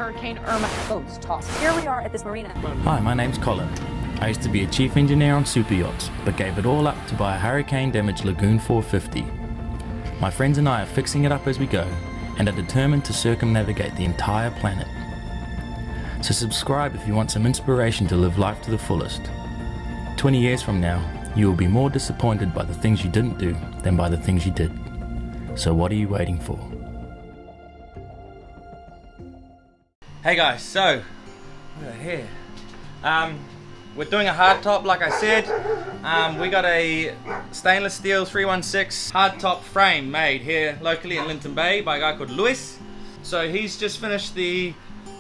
Hurricane Irma goes tossed. Here we are at this marina. Hi, my name's Colin. I used to be a chief engineer on super yachts, but gave it all up to buy a hurricane-damaged Lagoon 450. My friends and I are fixing it up as we go, and are determined to circumnavigate the entire planet. So subscribe if you want some inspiration to live life to the fullest. 20 years from now, you will be more disappointed by the things you didn't do than by the things you did. So what are you waiting for? Hey guys, so look at here. We're doing a hardtop, like I said. We got a stainless steel 316 hardtop frame made here locally in Linton Bay by a guy called Luis. So he's just finished the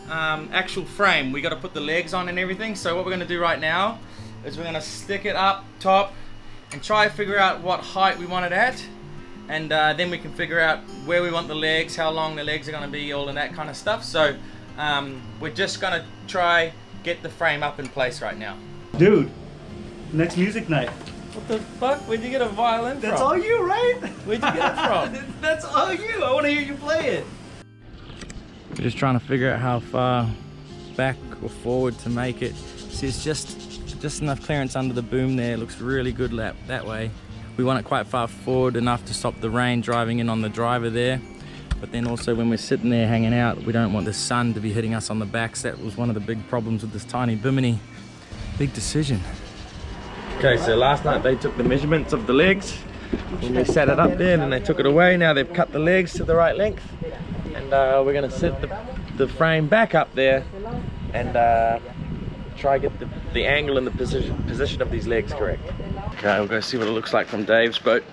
actual frame. We got to put the legs on and everything. So what we're going to do right now is we're going to stick it up top and try to figure out what height we want it at, and then we can figure out where we want the legs, how long the legs are going to be, all of that kind of stuff. So we're just going to try get the frame up in place right now. Dude, next music night. What the fuck? Where'd you get a violin from? That's all you, right? Where'd you get it from? That's all you. I want to hear you play it. We're just trying to figure out how far back or forward to make it. See, it's just enough clearance under the boom there. It looks really good that way. We want it quite far forward enough to stop the rain driving in on the driver there. But then also when we're sitting there hanging out, we don't want the sun to be hitting us on the backs. That was one of the big problems with this tiny Bimini. Big decision. Okay, so last night they took the measurements of the legs when we set it up there, and they took it away. Now they've cut the legs to the right length, and we're going to set the frame back up there and try to get the angle and the position of these legs correct. Okay, we'll go see what it looks like from Dave's boat.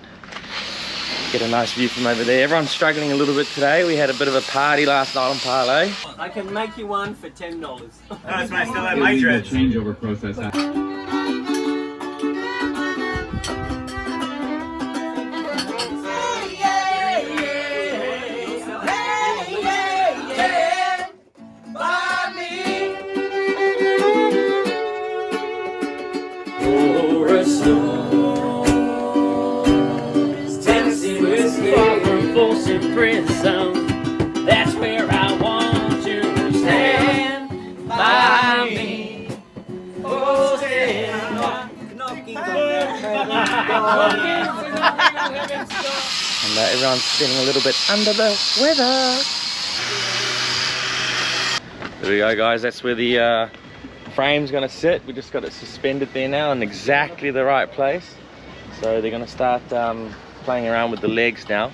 Get a nice view from over there. Everyone's struggling a little bit today. We had a bit of a party last night on Parlay. I can make you one for $10. That's when I still have my dreads. Changeover process. Prison, that's where I want you to stand by me. Oh, stand And everyone's feeling a little bit under the weather. There we go, guys. That's where the frame's going to sit. We just got it suspended there now in exactly the right place. So they're going to start playing around with the legs now.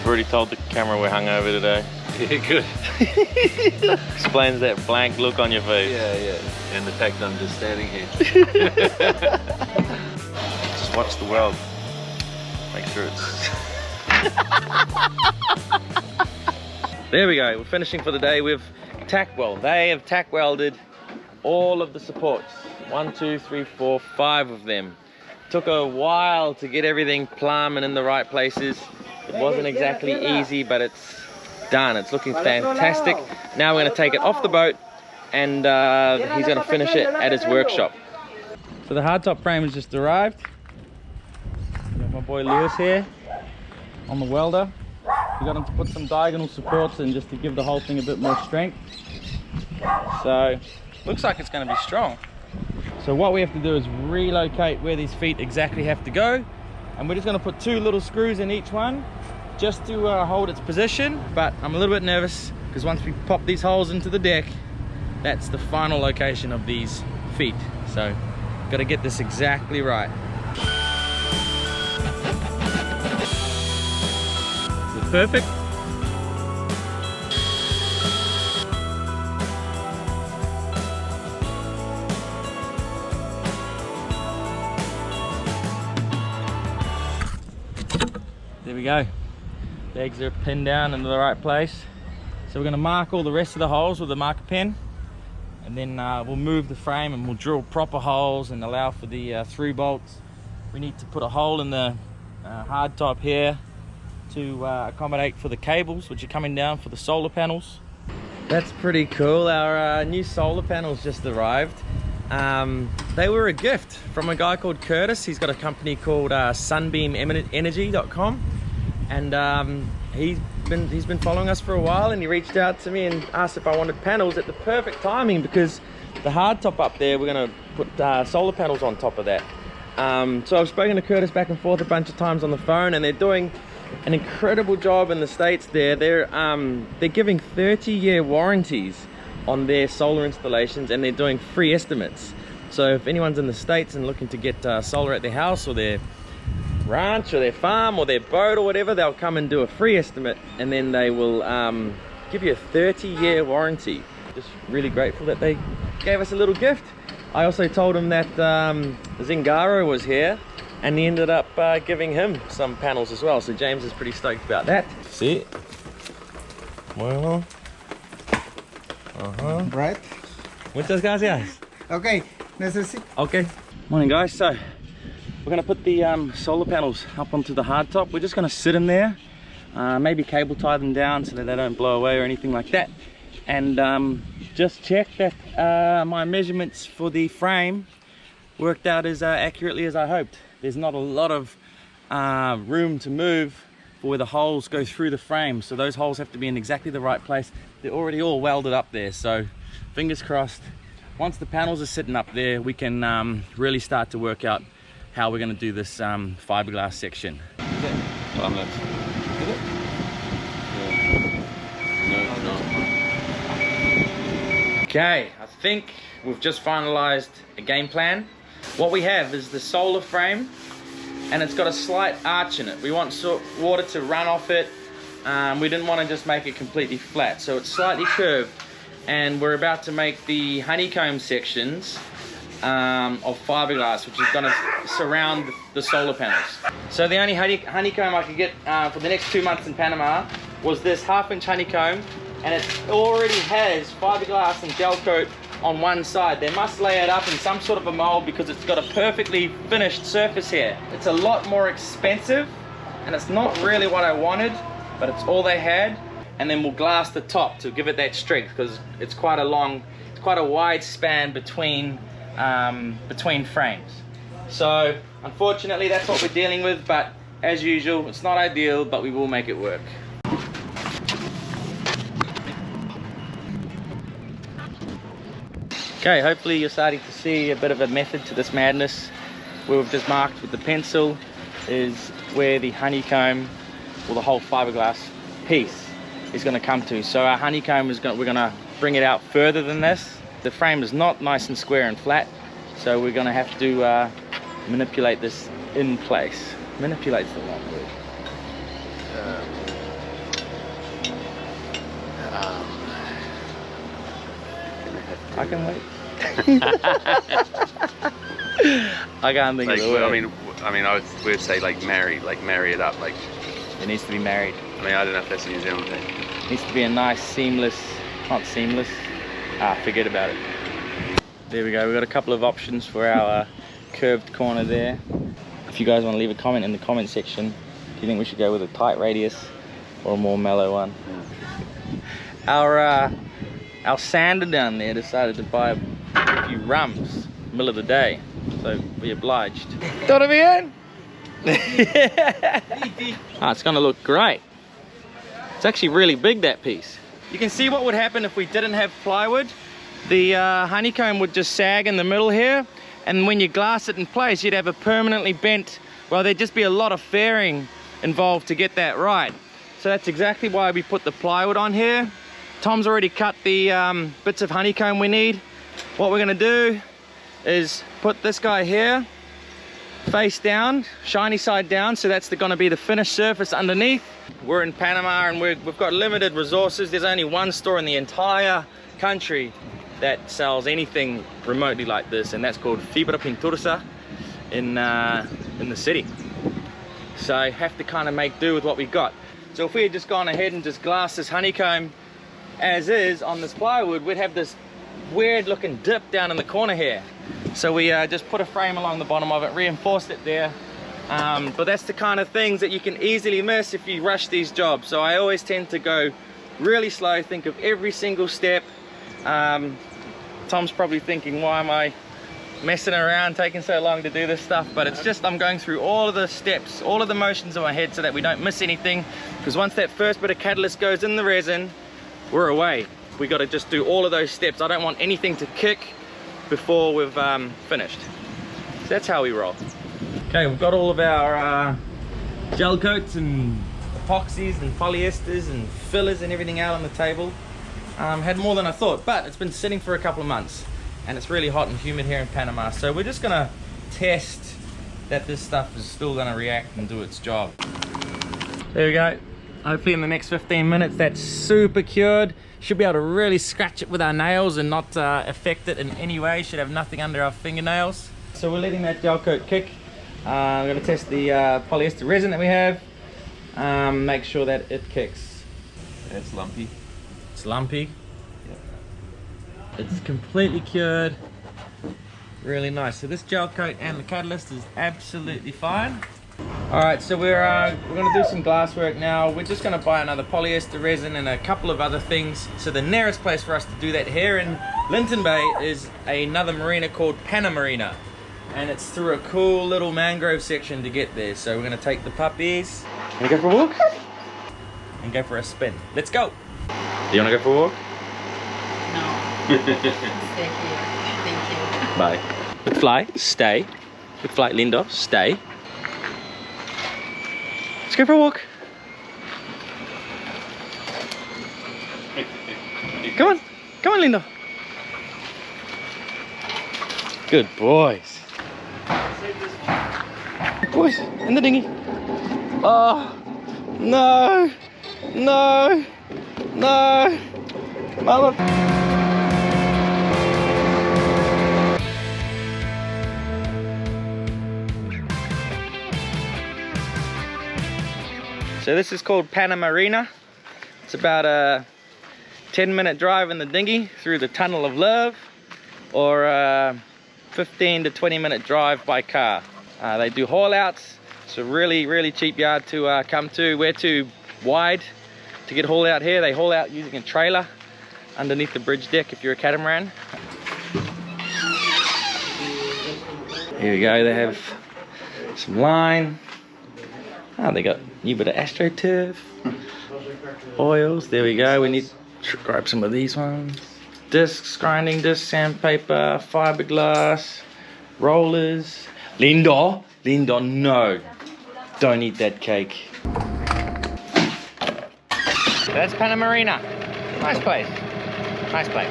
Already told the camera we're hungover today. Yeah, good. Explains that blank look on your face. Yeah. And the fact I'm just standing here. Just watch the world. Make sure it's... There we go. We're finishing for the day. We've they have tack welded all of the supports. 1, 2, 3, 4, 5 of them. Took a while to get everything plumb and in the right places. It wasn't exactly easy, but it's done. It's looking fantastic. Now we're going to take it off the boat, and he's going to finish it at his workshop. So the hardtop frame has just arrived. Got my boy Lewis here on the welder. We got him to put some diagonal supports in just to give the whole thing a bit more strength. So looks like it's going to be strong. So what we have to do is relocate where these feet exactly have to go. And we're just going to put 2 little screws in each one just to hold its position. But I'm a little bit nervous because once we pop these holes into the deck, that's the final location of these feet. So got to get this exactly right. Is it perfect? There we go. Legs are pinned down into the right place. So we're going to mark all the rest of the holes with a marker pen, and then we'll move the frame and we'll drill proper holes and allow for the through bolts. We need to put a hole in the hard top here to accommodate for the cables which are coming down for the solar panels. That's pretty cool. Our new solar panels just arrived. They were a gift from a guy called Curtis. He's got a company called sunbeamenergy.com, and he's been following us for a while, and he reached out to me and asked if I wanted panels at the perfect timing, because the hardtop up there, we're going to put solar panels on top of that. So I've spoken to Curtis back and forth a bunch of times on the phone, and they're doing an incredible job in the States there. They're giving 30-year warranties on their solar installations, and they're doing free estimates. So if anyone's in the States and looking to get solar at their house or their ranch or their farm or their boat or whatever, they'll come and do a free estimate, and then they will give you a 30-year warranty. Just really grateful that they gave us a little gift. I also told him that Zingaro was here, and he ended up giving him some panels as well. So James is pretty stoked about that. See? Bueno. Right? Muchas gracias. Okay. Okay. Morning, guys. So we're going to put the solar panels up onto the hardtop. We're just going to sit in there, maybe cable tie them down so that they don't blow away or anything like that, and just check that my measurements for the frame worked out as accurately as I hoped. There's not a lot of room to move for where the holes go through the frame, so those holes have to be in exactly the right place. They're already all welded up there, so fingers crossed, once the panels are sitting up there, we can really start to work out how we're going to do this fiberglass section. Oh, no. Is it? Yeah. No, it's not. Okay, I think we've just finalized a game plan. What we have is the solar frame, and it's got a slight arch in it. We want water to run off it. We didn't want to just make it completely flat, so it's slightly curved, and we're about to make the honeycomb sections of fiberglass, which is going to surround the solar panels. So the only honeycomb I could get for the next 2 months in Panama was this 1/2-inch honeycomb, and it already has fiberglass and gel coat on one side. They must lay it up in some sort of a mold because it's got a perfectly finished surface here. It's a lot more expensive, and it's not really what I wanted, but it's all they had. And then we'll glass the top to give it that strength, because it's quite a wide span between frames. So unfortunately that's what we're dealing with, but as usual, it's not ideal, but we will make it work. Okay, hopefully you're starting to see a bit of a method to this madness. Where we've just marked with the pencil is where the honeycomb, or the whole fiberglass piece, is going to come to. So our honeycomb is we're going to bring it out further than this. The frame is not nice and square and flat, so we're going to have to manipulate this in place. Manipulate's the wrong word. I can wait. I can't think of the word. We would say like marry it up, like it needs to be married. I mean, I don't know if that's a New Zealand thing. It needs to be a nice seamless, not seamless. Forget about it. There we go. We've got a couple of options for our curved corner there. If you guys want to leave a comment in the comment section, do you think we should go with a tight radius or a more mellow one? Yeah. Our sander down there decided to buy a few rums middle of the day, so we obliged. Todo bien? It's gonna look great. It's actually really big, that piece. You can see what would happen if we didn't have plywood. The honeycomb would just sag in the middle here, and when you glass it in place, you'd have a permanently bent, well, there'd just be a lot of fairing involved to get that right. So that's exactly why we put the plywood on here. Tom's already cut the bits of honeycomb we need. What we're gonna do is put this guy here, face down, shiny side down, so that's gonna be the finished surface underneath. We're in Panama and we've got limited resources. There's only one store in the entire country that sells anything remotely like this, and that's called Fibra Pintursa in the city. So I have to kind of make do with what we got. So if we had just gone ahead and just glassed this honeycomb as is on this plywood, we'd have this weird looking dip down in the corner here. So we just put a frame along the bottom of it, reinforced it there. But that's the kind of things that you can easily miss if you rush these jobs. So I always tend to go really slow, think of every single step. Tom's probably thinking, why am I messing around, taking so long to do this stuff, but it's just I'm going through all of the steps, all of the motions in my head so that we don't miss anything, because once that first bit of catalyst goes in the resin, we're away. We got to just do all of those steps. I don't want anything to kick before we've finished. So that's how we roll. Okay, we've got all of our gel coats and epoxies and polyesters and fillers and everything out on the table. Had more than I thought, but it's been sitting for a couple of months and it's really hot and humid here in Panama, so we're just gonna test that this stuff is still gonna react and do its job. There we go. Hopefully in the next 15 minutes that's super cured. Should be able to really scratch it with our nails and not affect it in any way. Should have nothing under our fingernails. So we're letting that gel coat kick. I'm gonna test the polyester resin that we have. Make sure that it kicks. It's lumpy. It's lumpy. It's completely cured. Really nice. So this gel coat and the catalyst is absolutely fine. All right, so we're going to do some glass work now. We're just going to buy another polyester resin and a couple of other things. So the nearest place for us to do that here in Linton Bay is another marina called Panna Marina, and it's through a cool little mangrove section to get there. So we're going to take the puppies and go for a walk and go for a spin. Let's go. Do you want to go for a walk? No. Stay here. Thank you. Bye. Good fly, stay. Good flight, Linda, stay. Let's go for a walk. Come on, Linda. Good boys. Boys, in the dinghy. Oh, no, no, no, mother. So this is called Panna Marina. It's about a 10-minute drive in the dinghy through the Tunnel of Love, or a 15 to 20-minute drive by car. They do haul outs. It's a really cheap yard to come to. We're too wide to get hauled out here. They haul out using a trailer underneath the bridge deck if you're a catamaran. Here we go, they have some line. Oh, they got a new bit of AstroTurf, oils, there we go. We need to grab some of these ones. Discs, grinding discs, sandpaper, fiberglass, rollers. Linda, no, don't eat that cake. That's Panna Marina. Nice place, nice place.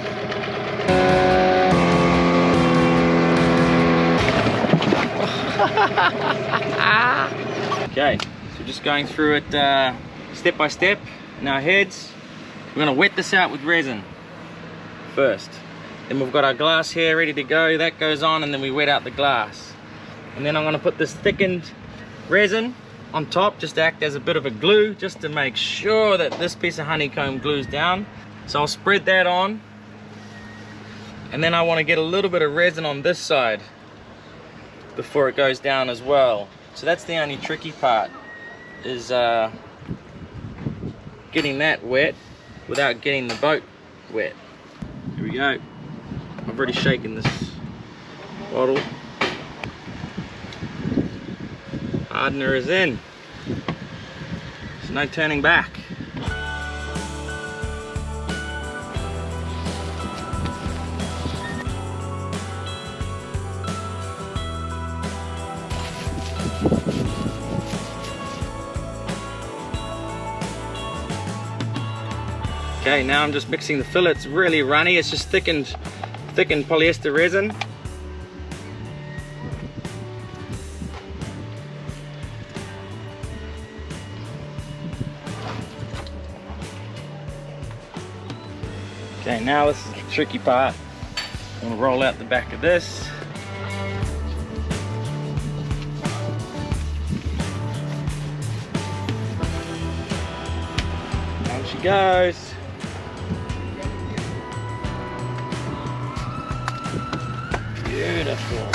Okay, so just going through it step by step in our heads. We're going to wet this out with resin first. Then we've got our glass here ready to go. That goes on, and then we wet out the glass. And then I'm going to put this thickened resin on top, just to act as a bit of a glue, just to make sure that this piece of honeycomb glues down. So I'll spread that on. And then I want to get a little bit of resin on this side before it goes down as well. So that's the only tricky part, is getting that wet without getting the boat wet. Here we go. I've already shaken this bottle. Hardener is in. There's no turning back. Okay, now I'm just mixing the fillet. It's really runny. It's just thickened polyester resin. Okay, now this is the tricky part. I'm gonna roll out the back of this. Down she goes. Beautiful.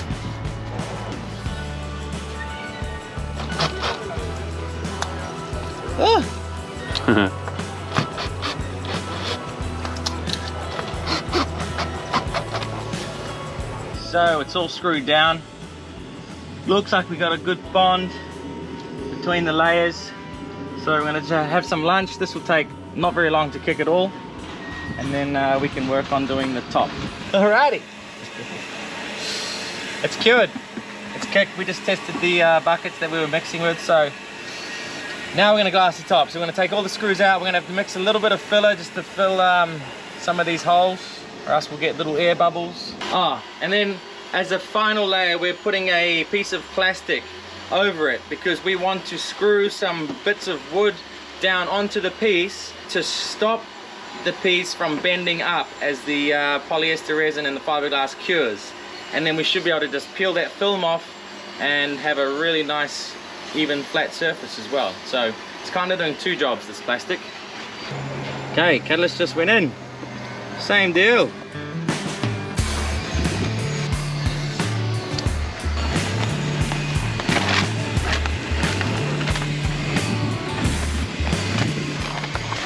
Ah. So So it's all screwed down. Looks like we got a good bond between the layers. So we're gonna have some lunch. This will take not very long to kick it all. And then we can work on doing the top. Alrighty. It's cured. It's kicked. We just tested the buckets that we were mixing with. So now we're gonna glass the top. So we're gonna take all the screws out. We're gonna have to mix a little bit of filler just to fill some of these holes, or else we'll get little air bubbles. And then as a final layer, we're putting a piece of plastic over it because we want to screw some bits of wood down onto the piece to stop the piece from bending up as the polyester resin and the fiberglass cures. And then we should be able to just peel that film off and have a really nice even flat surface as well. So it's kind of doing two jobs, this plastic. Okay, catalyst just went in. Same deal.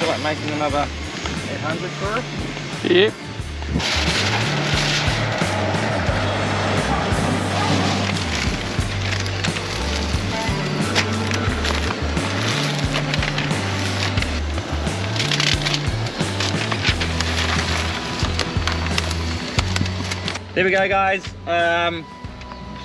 Feel like making another 800 for it? Yep. There we go, guys.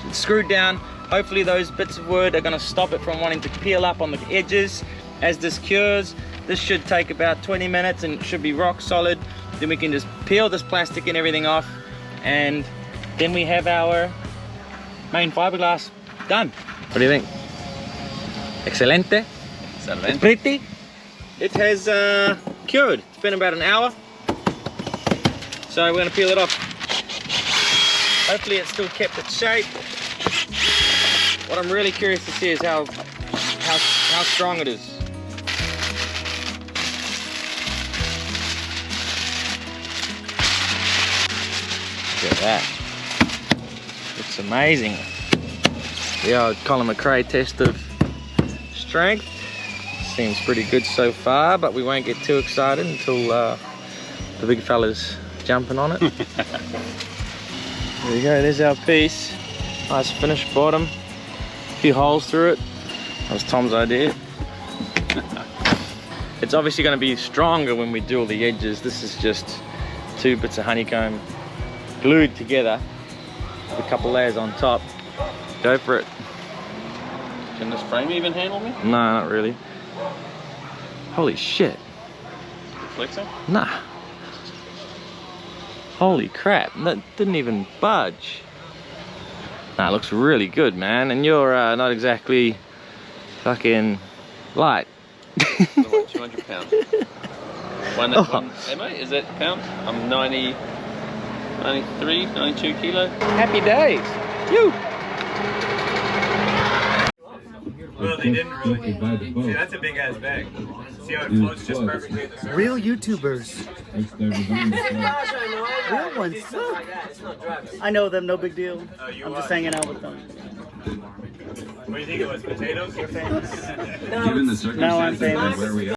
It's screwed down. Hopefully those bits of wood are going to stop it from wanting to peel up on the edges as this cures. This should take about 20 minutes and it should be rock solid. Then we can just peel this plastic and everything off, and then we have our main fiberglass done. What do you think? Excelente. Excelente. Pretty. It has cured. It's been about an hour. So we're going to peel it off. Hopefully it's still kept its shape. What I'm really curious to see is how strong it is. Look at that. Looks amazing. The old Colin McRae test of strength. Seems pretty good so far, but we won't get too excited until the big fella's jumping on it. There you go, there's our piece. Nice finished bottom. A few holes through it. That was Tom's idea. It's obviously going to be stronger when we do all the edges. This is just two bits of honeycomb glued together with a couple layers on top. Go for it. Can this frame even handle me? No, not really. Holy shit. Flexing? Nah. Holy crap, that didn't even budge. Nah, it looks really good, man. And you're not exactly fucking light. So what, 200 pounds? One, am I? Is that pound? I'm 90, 93, 92 kilo. Happy days. You. Well, they didn't really. See, that's a big ass bag. See how it floats just perfectly in the surface? Real YouTubers. Real ones suck. I know them, no big deal. I'm just hanging out with them. What do you think it was? Potatoes? You're famous? Now I'm famous.